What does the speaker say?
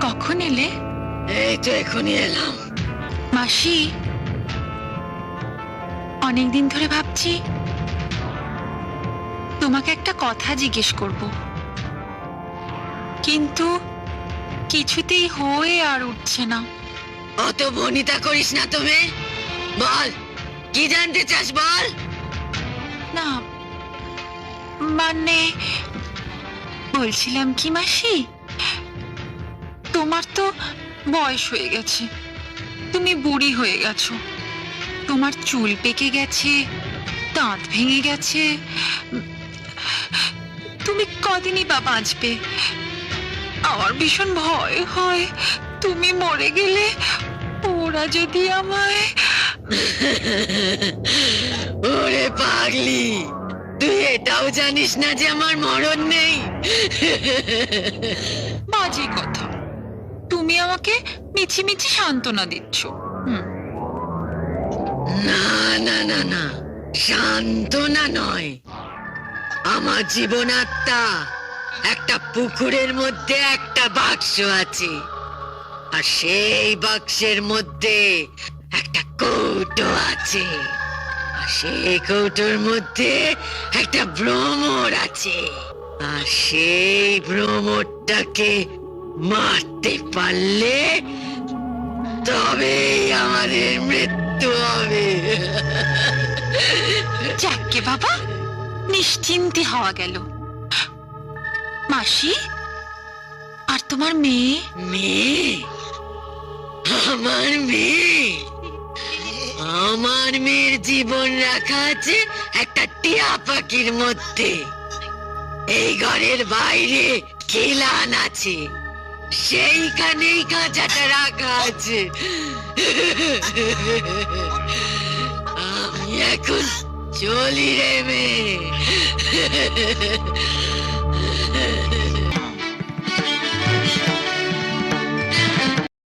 কখন এলে? এই তো এখনই এলাম। মাসি, অনেকদিন ধরে ভাবছি তোমাকে একটা কথা জিজ্ঞেস করব, কিন্তু কিছুতেই হয়ে আর উঠছে না। অত ভনিতা করিস না তুমি, বল কি জানতে চাস বল। না মানে বলছিলাম কি মাসি, তোমার তো বয়স হয়ে গেছে, তুমি বুড়ি হয়ে গেছো, তোমার চুল পেকে গেছে, দাঁত ভেঙে গেছে, তুমি কদিনই বা বাঁচবে। আমার ভীষণ ভয় হয় তুমি মরে গেলে ওরা যদি আমায়। ওরে পাগলি, তুই এটাও জানিস না যে আমার মরণ নেই? বাজে কথা, তুমি আমাকে মিছিমিছি সান্ত্বনা দিচ্ছ। না না না না, সান্ত্বনা নয়। আমার জীবনাত্মা একটা পুকুরের মধ্যে একটা বাক্স আছে, আর সেই বাক্সের মধ্যে একটা কৌটো আছে, আর সেই কৌটোর মধ্যে একটা ভ্রমর আছে, আর সেই ভ্রমরটাকে মারতে পারলে তবেই আমাদের মৃত্যু হবে। যাকে বাবা, নিশ্চিন্তে হওয়া গেল। মাসি, আর তোমার মেয়ে? মেয়ে? আমার মেয়ে? আমার মেয়ের জীবন রাখা আছে একটা টিয়া পাখির মধ্যে। এই ঘরের বাইরে খিলান আছে, সেইখানেই কাঁচাটা রাখা আছে। আমি এখন চলি রে মেয়ে।